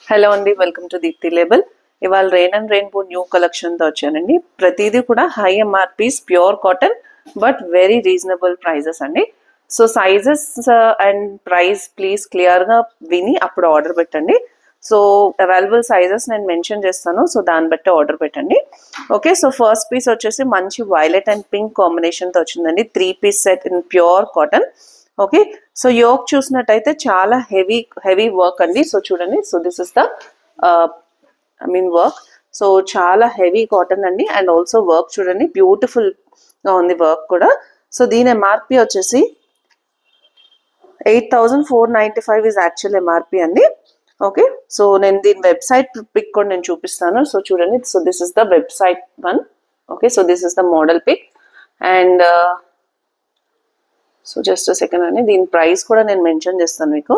Hello అండి, welcome to Deepti label. ఇవాళ rain and rainbow new కలెక్షన్తో వచ్చానండి. ప్రతిదీ కూడా high MRPs, pure cotton, but very reasonable prices అండి. So sizes and price please క్లియర్గా విని అప్పుడు ఆర్డర్ పెట్టండి. సో అవైలబుల్ సైజెస్ నేను మెన్షన్ చేస్తాను, సో దాన్ని బట్టి ఆర్డర్ పెట్టండి. ఓకే, సో ఫస్ట్ పీస్ వచ్చేసి మంచి వైలెట్ అండ్ పింక్ కాంబినేషన్తో వచ్చిందండి. 3 piece set in pure cotton. Okay, so yoke చూసినట్టయితే చాలా హెవీ వర్క్ అండి. సో చూడండి, so this is the work. So చాలా హెవీ కాటన్ అండి. అండ్ ఆల్సో వర్క్ చూడండి, బ్యూటిఫుల్ గా ఉంది వర్క్ కూడా. సో దీని ఎంఆర్పి వచ్చేసి 8,495 ఇస్ యాక్చువల్ ఎంఆర్పి అండి. ఓకే, సో నేను దీని వెబ్సైట్ పిక్ కూడా నేను చూపిస్తాను. సో చూడండి, so this is the website one. Okay, so this is the model pic. And so just second అండి, దీని ప్రైస్ కూడా నేను మెన్షన్ చేస్తాను మీకు.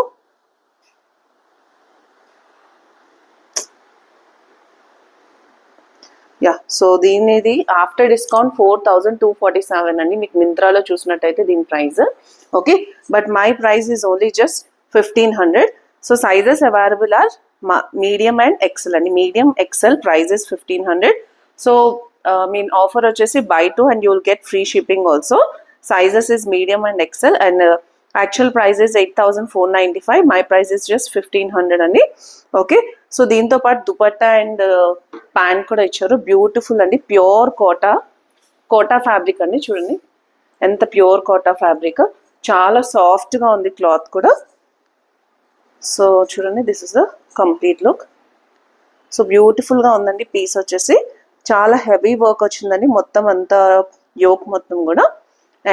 యా, సో దీనిది ఆఫ్టర్ డిస్కౌంట్ 4,247 అండి. మీకు మింత్రాలో చూసినట్టయితే దీని price. Okay, but my price is only just 1,500. So sizes available are medium and XL అండి. Medium XL price is 1,500. So mean offer వచ్చేసి buy 2 and you will get free shipping also. Sizes is medium and XL, and actual price is 8,495. My price is just 1,500 అండి. Okay, so దీంతో పాటు dupatta and pant కూడా ఇచ్చారు. Beautiful అండి, pure Kota fabric అండి. చూడండి ఎంత ప్యూర్ కోటా ఫ్యాబ్రిక్, చాలా సాఫ్ట్గా ఉంది క్లాత్ కూడా. సో చూడండి, this is the complete look. So బ్యూటిఫుల్గా ఉందండి. పీస్ వచ్చేసి చాలా హెవీ వర్క్ వచ్చిందండి, మొత్తం అంతా యోక్ మొత్తం కూడా.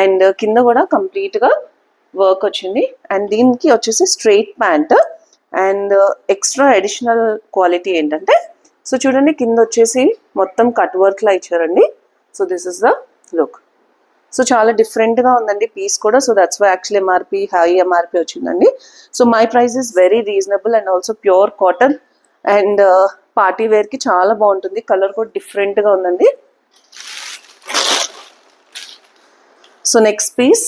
అండ్ కింద కూడా కంప్లీట్గా వర్క్ వచ్చింది. అండ్ దీనికి వచ్చేసి straight pant. And extra additional quality ఏంటంటే, సో చూడండి కింద వచ్చేసి మొత్తం కట్ వర్క్లా ఇచ్చారండి. So this is the look. So చాలా డిఫరెంట్గా ఉందండి పీస్ కూడా. So that's why actual MRP high MRP వచ్చిందండి. So my price is very reasonable and also pure cotton. And party వేర్కి చాలా బాగుంటుంది. కలర్ కూడా డిఫరెంట్గా ఉందండి. So next piece,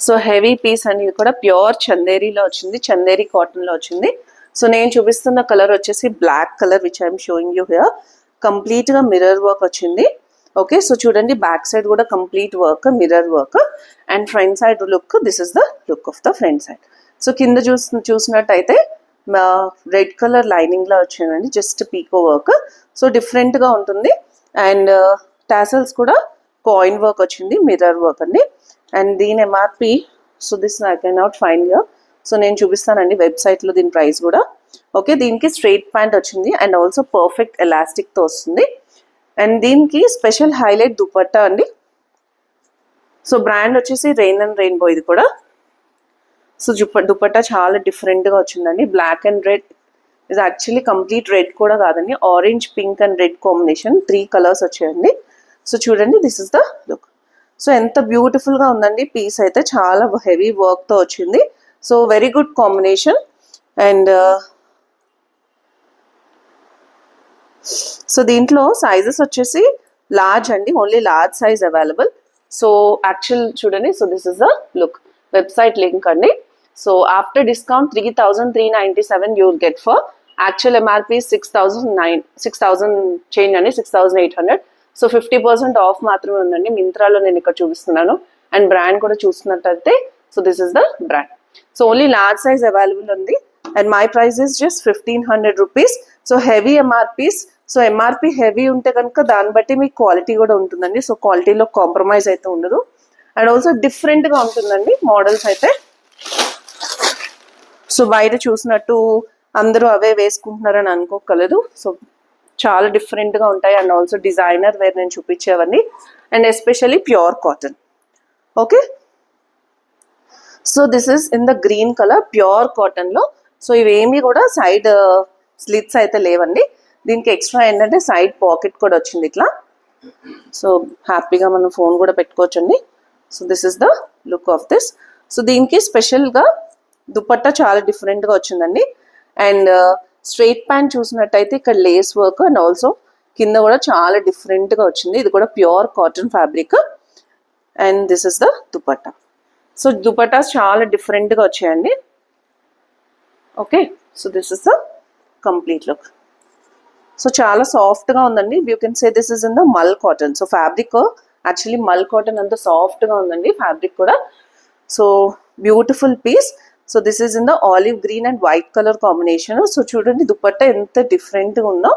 so heavy piece అండి. ఇది కూడా ప్యూర్ చందేరీలో వచ్చింది, చందేరీ కాటన్లో వచ్చింది. సో నేను చూపిస్తున్న కలర్ వచ్చేసి black colour, which I'm showing you here. కంప్లీట్గా మిర్రర్ వర్క్ వచ్చింది. ఓకే, సో చూడండి బ్యాక్ సైడ్ కూడా complete work, mirror work. And front side look, this is the look of the front side. So కింద చూసినట్టయితే red colour లైనింగ్లో వచ్చిందండి, just పీకో work. So డిఫరెంట్గా ఉంటుంది. And tassels కూడా కాయిన్ వర్క్ వచ్చింది, మిర్రర్ వర్క్ అండి. అండ్ దీని MRP, so this I can not find here. So నేను చూపిస్తానండి వెబ్సైట్లో దీని ప్రైస్ కూడా. ఓకే, దీనికి స్ట్రైట్ ప్యాంట్ వచ్చింది అండ్ ఆల్సో పర్ఫెక్ట్ ఎలాస్టిక్తో వస్తుంది. అండ్ దీనికి స్పెషల్ హైలైట్ దుపట్టా అండి. సో బ్రాండ్ వచ్చేసి రెయిన్ అండ్ రెయిన్బో ఇది కూడా. సో దుపట్టా చాలా డిఫరెంట్గా వచ్చిందండి. బ్లాక్ అండ్ రెడ్, ఇది యాక్చువల్లీ కంప్లీట్ రెడ్ కూడా కాదండి, orange, pink and red combination, 3 colours వచ్చాయండి. సో చూడండి, this is the look. So ఎంత బ్యూటిఫుల్గా ఉందండి పీస్ అయితే, చాలా హెవీ వర్క్తో వచ్చింది. So very good combination. And so దీంట్లో సైజెస్ వచ్చేసి లార్జ్ అండి, only large size available. So actual చూడండి, so this is the look, website link అండి. So after discount 3,397 you will get for actual MRP 6,000 change అండి, 6,800. So 50% of మాత్రమే ఉందండి. మింత్రాలో నేను ఇక్కడ చూపిస్తున్నాను. అండ్ బ్రాండ్ కూడా చూస్తున్నట్టయితే, so this is the brand. So only large size available ఉంది. And my price is just 1,500 rupees. So heavy MRPs. So MRP heavy ఉంటే కనుక దాన్ని బట్టి మీకు క్వాలిటీ కూడా ఉంటుందండి. సో క్వాలిటీలో కాంప్రమైజ్ అయితే ఉండదు. అండ్ ఆల్సో డిఫరెంట్గా ఉంటుందండి మోడల్స్ అయితే. సో బయట చూసినట్టు అందరూ అవే వేసుకుంటున్నారని అనుకోకలేదు. సో చాలా డిఫరెంట్గా ఉంటాయి. అండ్ ఆల్సో డిజైనర్ వేర్ నేను చూపించేవన్నీ. And especially pure cotton. Okay, so this is in the green colour pure కాటన్లో. సో ఇవేమీ కూడా సైడ్ స్లిట్స్ అయితే లేవండి. దీనికి ఎక్స్ట్రా ఏంటంటే సైడ్ పాకెట్ కూడా వచ్చింది ఇట్లా. సో హ్యాపీగా మనం ఫోన్ కూడా పెట్టుకోవచ్చండి. So this is the look of this. So దీనికి స్పెషల్గా దుపట్టా చాలా డిఫరెంట్గా వచ్చిందండి. అండ్ స్ట్రైట్ ప్యాంట్ చూసినట్టయితే ఇక్కడ లేస్ వర్క్ అండ్ ఆల్సో కింద కూడా చాలా డిఫరెంట్గా వచ్చింది. ఇది కూడా pure cotton fabric. And this is the dupatta. So dupattas చాలా డిఫరెంట్గా వచ్చాయండి. Okay, so this is the complete look. So చాలా సాఫ్ట్గా ఉందండి. You can say this is in the mul cotton. So fabric actually mul cotton అంత సాఫ్ట్గా ఉందండి ఫ్యాబ్రిక్ కూడా. So beautiful piece. So this is in the olive green and white colour combination. So చూడండి దుపట్టా ఎంత డిఫరెంట్గా ఉందో.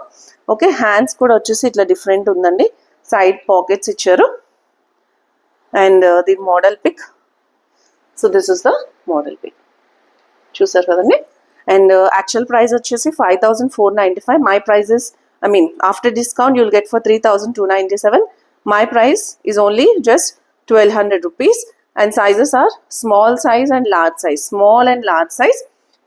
ఓకే, హ్యాండ్స్ కూడా వచ్చేసి ఇట్లా డిఫరెంట్ ఉందండి. సైడ్ పాకెట్స్ ఇచ్చారు. And the model pic. So this is the model pic. చూసారు కదండి. అండ్ యాక్చువల్ ప్రైస్ వచ్చేసి 5495. My price is, I mean after discount you'll get for 3297. My price is only just 1200 rupees. And sizes are small size and large size. Small and large size.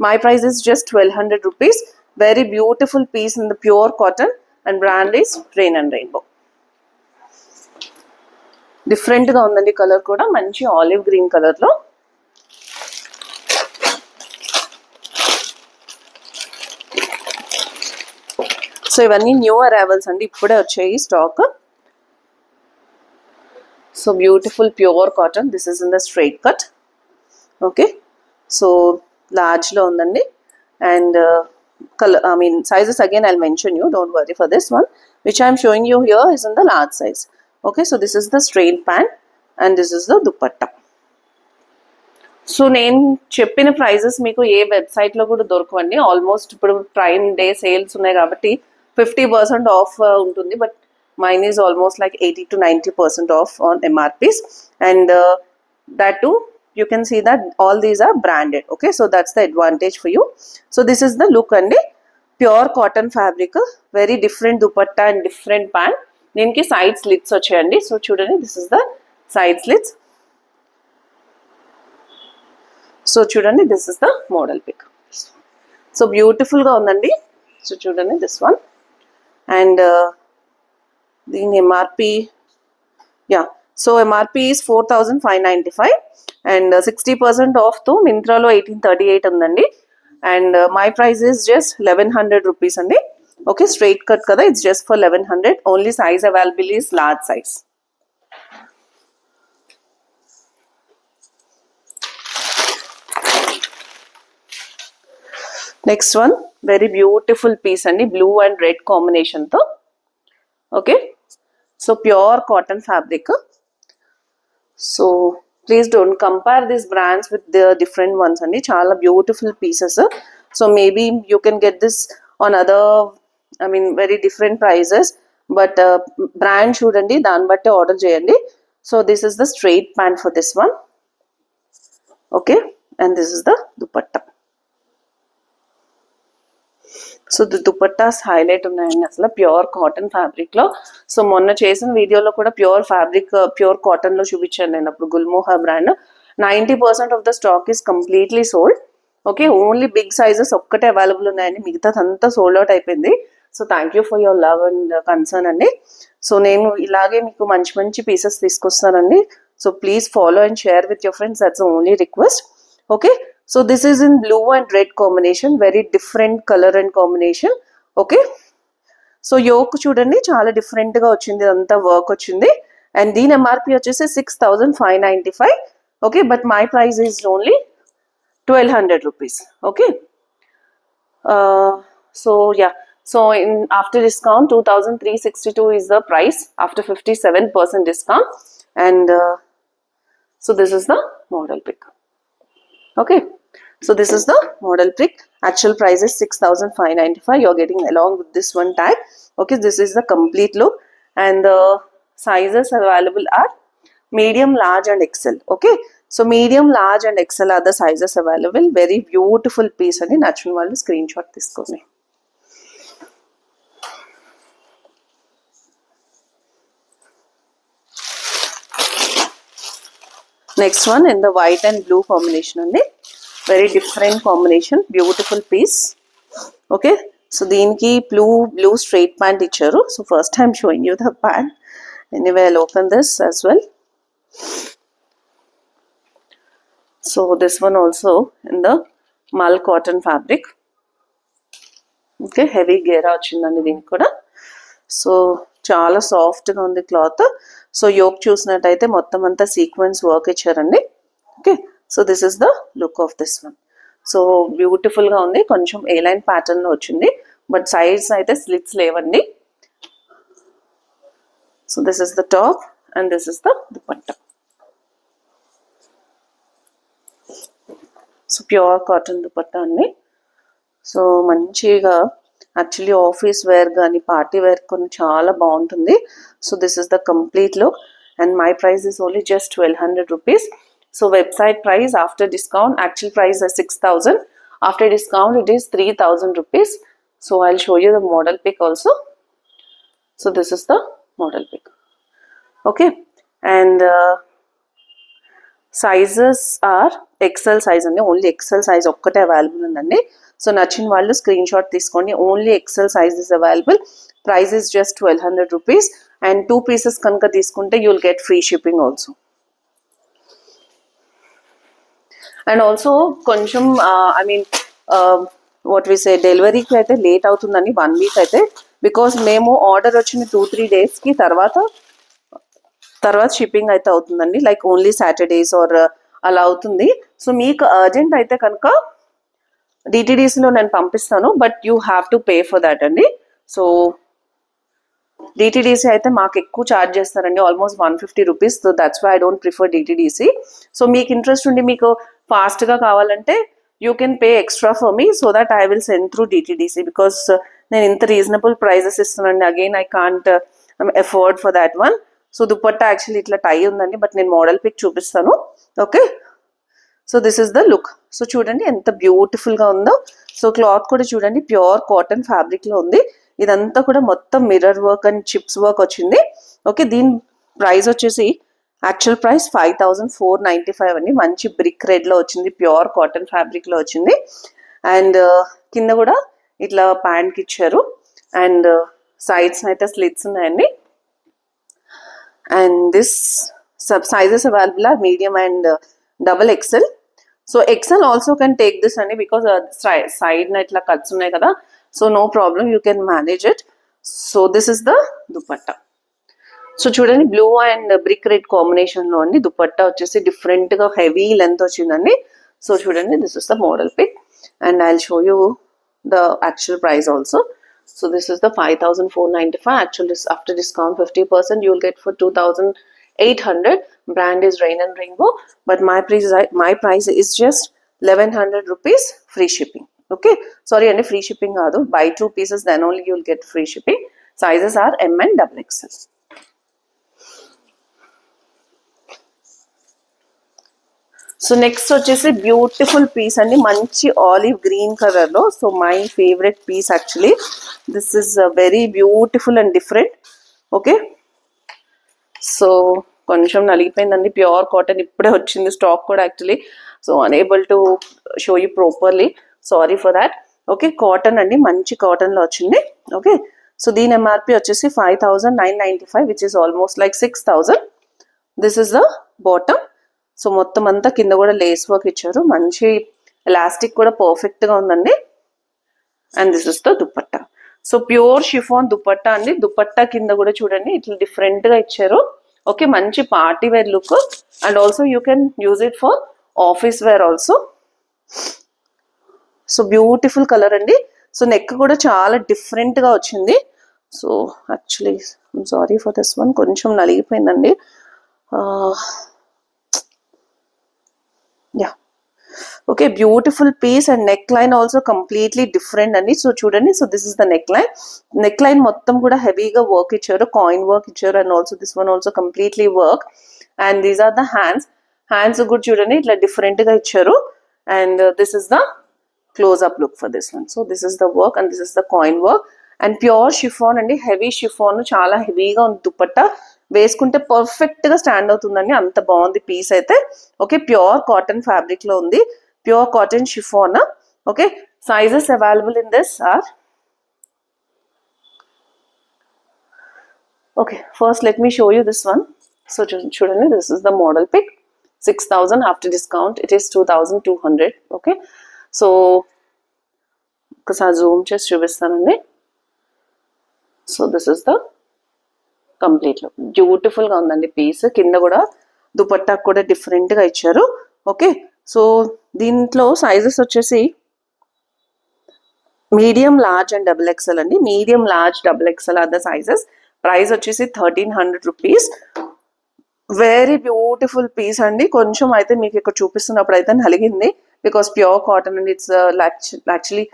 My price is just 1200 rupees. Very beautiful piece in the pure cotton. And brand is Rain and Rainbow. Different ga undandi color kuda manchi olive green color lo. So ivanni new arrivals andi, ippude vachayi stock. So beautiful pure cotton. This is in the straight cut. Okay, so large lo undandi. And color, I mean sizes again I'll mention you, don't worry for this one. Which I'm showing you here is in the large size. Okay, so this is the straight pant and this is the dupatta. So నేను చెప్పిన prices మీకు ఏ వెబ్సైట్లో కూడా దొరకవండి. Almost ఇప్పుడు prime day sales ఉన్నాయి కాబట్టి 50% of ఉంటుంది. But mine is almost like 80 to 90% off on MRPs. And that too, you can see that all these are branded. Okay, so that's the advantage for you. So this is the look and pure cotton fabric, very different dupatta and different pant. Deenki side slits vachayandi. So chudandi, this is the side slits. So chudandi, this is the model pic. So beautiful ga undandi. So chudandi this one. And the MRP, yeah, so MRP is 4595 and 60% off to Myntra lo 1838 undandi. And my price is just 1100 rupees andi. Okay, straight cut kada, it's just for 1100. Only size available is large size. Next one, very beautiful piece andi, blue and red combination tho. Okay, so pure cotton fabric. So please don't compare these brands with the different ones andi, chala beautiful pieces. So maybe you can get this on other, I mean very different prices, but brand chudandi, dan batte order cheyandi. So this is the straight pant for this one. Okay, and this is the dupatta. So dupattas highlight ఉన్నాయండి అసలు pure cotton fabric లో. So మొన్న చేసిన వీడియోలో కూడా pure fabric pure cotton లో చూపించాను నేను అప్పుడు. Gulmohar brand 90% off the stock is completely sold. Okay, only big sizes ఒక్కటే అవైలబుల్ ఉన్నాయండి, మిగతాదంతా సోల్డ్ అవుట్ అయిపోయింది. So thank you for your love and concern అండి. సో నేను ఇలాగే మీకు మంచి మంచి పీసెస్ తీసుకొస్తానండి. So please follow and share with your friends, that's only request. Okay, so this is in blue and red combination, very different color and combination. Okay, so yoke chudandi chaala different ga ochindi, anta work ochindi. And deen MRP vachese 6595. Okay, but my price is only 1200 rupees. Okay, so yeah, so in after discount 2362 is the price after 57% discount. And so this is the model pic. Okay, so this is the model pic. Actual price is 6595. You're getting along with this one tag. Okay, this is the complete look. And the sizes available are medium, large and XL. Okay, so medium, large and XL are the sizes available. Very beautiful piece and natural value screenshot తీసుకోండి. Next one in the white and blue combination only, very different combination, beautiful piece. Okay, so deenki blue straight pant icharu. So first time showing you the pant. Anyway, I'll open this as well. So this one also in the mal cotton fabric. Okay, heavy gera వచ్చిందండి దీనికి కూడా. So చాలా సాఫ్ట్గా ఉంది cloth. So yoke చూసినట్టయితే మొత్తం అంతా sequence work ఇచ్చారండి. Okay, so this is the look of this one. So బ్యూటిఫుల్గా ఉంది, కొంచెం ఏ లైన్ ప్యాటర్న్లో వచ్చింది, బట్ సైడ్స్ అయితే స్లిట్స్ లేవండి. So this is the top and this is the dupatta. So pure cotton dupatta అండి. సో మంచిగా యాక్చువల్లీ ఆఫీస్ వేర్ కానీ పార్టీ వేర్ కొన్ని చాలా బాగుంటుంది. So this is the complete look and my price is only just 1200 rupees. So website price after discount, actual price is 6000. After discount it is 3000 rupees. So I'll show you the model pic also. So this is the model pic. Okay, and sizes are XL size అండి, only XL size ఒక్కటే available ఉందండి. So నచ్చిన వాళ్ళు screen shot తీసుకోండి, only XL size is available. Price is just 1200 rupees and 2 pieces కనుక తీసుకుంటే you will get free shipping also. And also కొంచెం I mean what we సే డెలివరీకి అయితే లేట్ అవుతుందండి 1 week అయితే, బికాస్ మేము ఆర్డర్ వచ్చిన 2-3 daysకి తర్వాత షిప్పింగ్ అయితే అవుతుందండి, లైక్ ఓన్లీ సాటర్డేస్ ఆర్ అలా అవుతుంది. సో మీకు అర్జెంట్ అయితే కనుక డిటిడిసిలో నేను పంపిస్తాను, but you have to pay for that అండి. సో డిటిడిసి అయితే మాకు ఎక్కువ ఛార్జ్ చేస్తారండి, almost 150 rupees. So that's why I don't prefer DTDC. So మీకు ఇంట్రెస్ట్ ఉండి మీకు ఫాస్ట్గా కావాలంటే you can pay extra for me, so that I will send through DTDC, because నేను ఇంత రీజనబుల్ ప్రైజెస్ ఇస్తున్నానండి. Again I can't afford for that one. So dupatta actually ఇట్లా tie ఉందండి, బట్ నేను మోడల్ పిక్ చూపిస్తాను. Okay, so this is the look. So చూడండి ఎంత బ్యూటిఫుల్గా ఉందో. సో క్లాత్ కూడా చూడండి ప్యూర్ కాటన్ ఫ్యాబ్రిక్లో ఉంది. ఇదంతా కూడా మొత్తం mirror work and chips work వచ్చింది. ఓకే, దీని ప్రైస్ వచ్చేసి యాక్చువల్ ప్రైస్ 5495 అండి. మంచి బ్రిక్ రెడ్లో వచ్చింది, ప్యూర్ కాటన్ ఫ్యాబ్రిక్లో వచ్చింది. అండ్ కింద కూడా ఇట్లా ప్యాంట్కి ఇచ్చారు అండ్ సైడ్స్ అయితే స్లిట్స్ ఉన్నాయండి. And this sizes available are medium and XXL. So XL also can take this అండి, బికాస్ సైడ్ ఇట్లా కట్స్ ఉన్నాయి కదా, so no problem, you can manage it. So this is the dupatta. So చూడండి blue and brick red కాంబినేషన్లో అండి. దుపట్టా వచ్చేసి డిఫరెంట్గా heavy length వచ్చిందండి. సో చూడండి this is the model pic and I will show you the actual price also. So this is the 5495. Actually after discount 50% you will get for 2800. Brand is Rain and Rainbow, but my price is just 1100 rupees free shipping. Okay, sorry and free shipping kaadu, buy 2 pieces then only you will get free shipping. Sizes are M and XXL. So next వచ్చేసి beautiful piece అండి, మంచి olive green కలర్లో. So my favourite piece actually. This is very beautiful and different. Okay, so కొంచెం నలిగిపోయిందండి, pure cotton ఇప్పుడే వచ్చింది stock కూడా actually. So unable to show you properly, sorry for that. Okay, cotton అండి, మంచి కాటన్లో వచ్చింది. ఓకే, సో దీని ఎంఆర్పి వచ్చేసి 5995, which is almost like 6000. This is the bottom. So మొత్తం అంతా కింద కూడా లేస్ వర్క్ ఇచ్చారు, మంచి ఎలాస్టిక్ కూడా పర్ఫెక్ట్గా ఉందండి. And this is the dupatta. So pure chiffon dupatta అండి. దుపట్టా కింద కూడా చూడండి ఇట్లా డిఫరెంట్గా ఇచ్చారు. ఓకే, మంచి party wear look and also you can use it for office wear also. So beautiful colour అండి. సో నెక్ కూడా చాలా డిఫరెంట్గా వచ్చింది. So actually sorry for this one, కొంచెం నలిగిపోయిందండి. Yeah, okay, beautiful piece and neck line also completely different అండి. So చూడండి, so this is the neck line మొత్తం కూడా హెవీగా వర్క్ ఇచ్చారు, కాయిన్ వర్క్ ఇచ్చారు and also this one also completely work. And these are the hands కూడా చూడండి ఇట్లా డిఫరెంట్గా ఇచ్చారు. And this is the close up look for this one. So this is the work and this is the coin work and pure chiffon అండి, heavy chiffon, చాలా హెవీగా ఉంది దుపట్టా. వేసుకుంటే పర్ఫెక్ట్గా స్టాండ్ అవుతుందండి, అంత బాగుంది పీస్ అయితే. ఓకే, ప్యూర్ కాటన్ ఫ్యాబ్రిక్లో ఉంది, pure cotton chiffon. Okay, sizes available in this are, okay, first let me show you this one. So చూడండి this is the model pic. 6000 after discount it is 2200. Okay, so ఒకసారి zoom చేసి చూపిస్తానండి. So this is the complete look. Beautiful గా ఉందండి piece. కింద కూడా దుపట్టా కూడా different గా ఇచ్చారు. ఓకే, సో దీంట్లో సైజెస్ వచ్చేసి medium, large and double XL అండి. Medium, large, double XL are the sizes. Price వచ్చేసి 1300 రూపీస్. వెరీ బ్యూటిఫుల్ పీస్ అండి. కొంచెం అయితే మీకు ఇక్కడ చూపిస్తున్నప్పుడు అయితే నలిగింది, because pure cotton and it's actually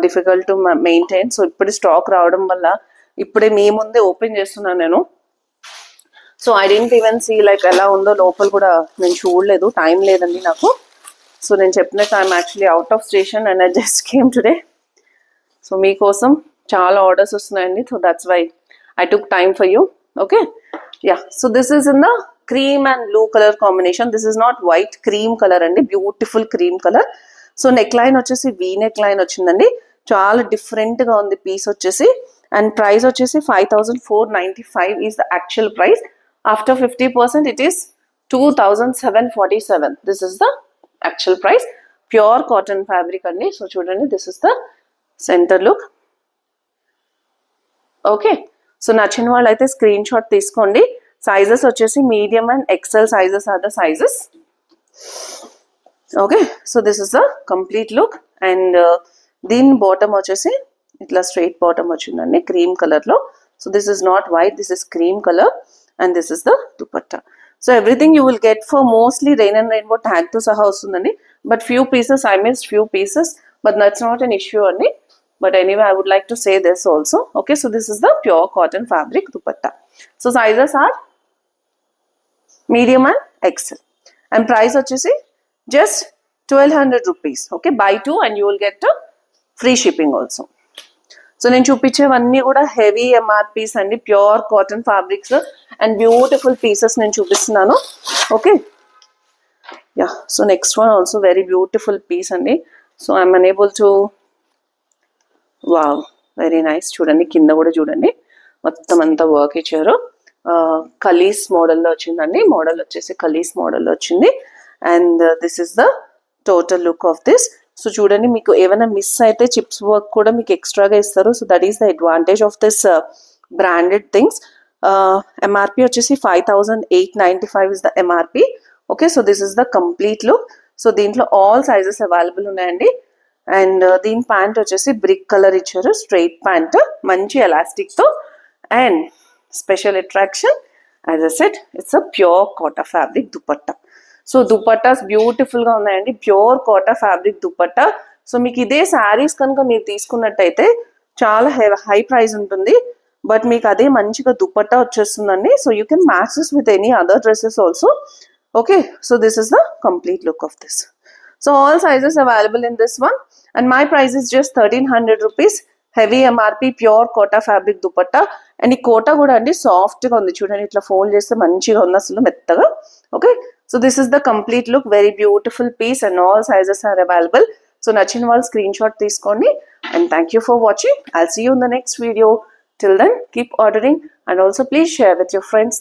difficult to maintain. So ఇప్పుడు స్టాక్ రావడం వల్ల ఇప్పుడే మీ ముందే ఓపెన్ చేస్తున్నాను నేను. So I didn't even see like ఎలా ఉందో లోపల కూడా నేను చూడలేదు, టైం లేదండి నాకు. సో నేను చెప్పినట్టు I'm actually out of station and I just came today. So మీకోసం చాలా ఆర్డర్స్ వస్తున్నాయండి. So that's why I took time for you. Okay, yeah. So this is in the cream and blue colour combination. This is not white, cream colour అండి, beautiful cream colour. So neck line వచ్చేసి V neck line వచ్చిందండి. చాలా different గా ఉంది piece వచ్చేసి. And price వచ్చేసి 5495 is the actual price. After 50% it is 2747. This is the actual price. Pure cotton fabric అండి. So చూడండి, this is the center look. Okay, so నచ్చిన వాళ్ళు అయితే స్క్రీన్ షాట్ తీసుకోండి. సైజెస్ వచ్చేసి medium and XL sizes are the sizes. Okay, so this is the complete look. And దీని bottom వచ్చేసి ఇట్లా స్ట్రైట్ బాటమ్ వచ్చిందండి క్రీమ్ కలర్ లో. So this is not white, this is cream colour and this is the dupatta. So everything you will get for mostly rain and rainbow tag తో సహా వస్తుందండి. But few pieces I missed few pieces, but that's not an issue అండి. But anyway, I would like to say this also. Okay, so this is the pure cotton fabric dupatta. So sizes are medium and XL. And price vachesi just 1200 rupees. Okay, buy two and you will get a free shipping also. So నేను చూపించేవన్నీ కూడా heavy MRPs అండి, pure cotton fabrics and beautiful pieces నేను చూపిస్తున్నాను. Okay, yeah. So next one also very beautiful piece అండి. So I'm unable to, wow, very nice. చూడండి, కింద కూడా చూడండి, మొత్తం అంతా వర్క్ ఇచ్చారు. కలీస్ మోడల్లో వచ్చిందండి. మోడల్ వచ్చేసి కలీస్ మోడల్లో వచ్చింది. And this is the total look of this. So చూడండి, మీకు ఏమైనా మిస్ అయితే చిప్స్ వర్క్ కూడా మీకు ఎక్స్ట్రాగా ఇస్తారు. So that is the advantage of this branded things. MRP వచ్చేసి 5895 is the MRP. Okay, so this is the complete look. So దీంట్లో ఆల్ సైజెస్ అవైలబుల్ ఉన్నాయండి. అండ్ దీని ప్యాంట్ వచ్చేసి బ్రిక్ కలర్ ఇచ్చారు, స్ట్రైట్ ప్యాంట్, మంచి ఎలాస్టిక్ తో. And special attraction, as I said, it's a pure Kota fabric dupatta. So dupattas beautiful గా ఉన్నాయండి, pure Kota fabric dupatta. So మీకు ఇదే శారీస్ కనుక మీరు తీసుకున్నట్టయితే చాలా హై ప్రైస్ ఉంటుంది, బట్ మీకు అదే మంచిగా దుపట్టా వచ్చేస్తుందండి. So you can match this with any other dresses also. Okay, so this is the complete look of this. So all sizes available in this one, and my price is just 1300 rupees. Heavy MRP, pure kota fabric dupatta. And ఈ quota కూడా అండి soft గా ఉంది, చూడండి, ఇట్లా fold చేస్తే మంచిగా ఉంది, అసలు మెత్తగా. Okay, so this is the complete look, very beautiful piece and all sizes are available. So నచ్చిన వాళ్ళు స్క్రీన్ షాట్ తీసుకోండి. And thank you for watching. I'll see you in the next video. Till then, keep ordering and also please share with your friends.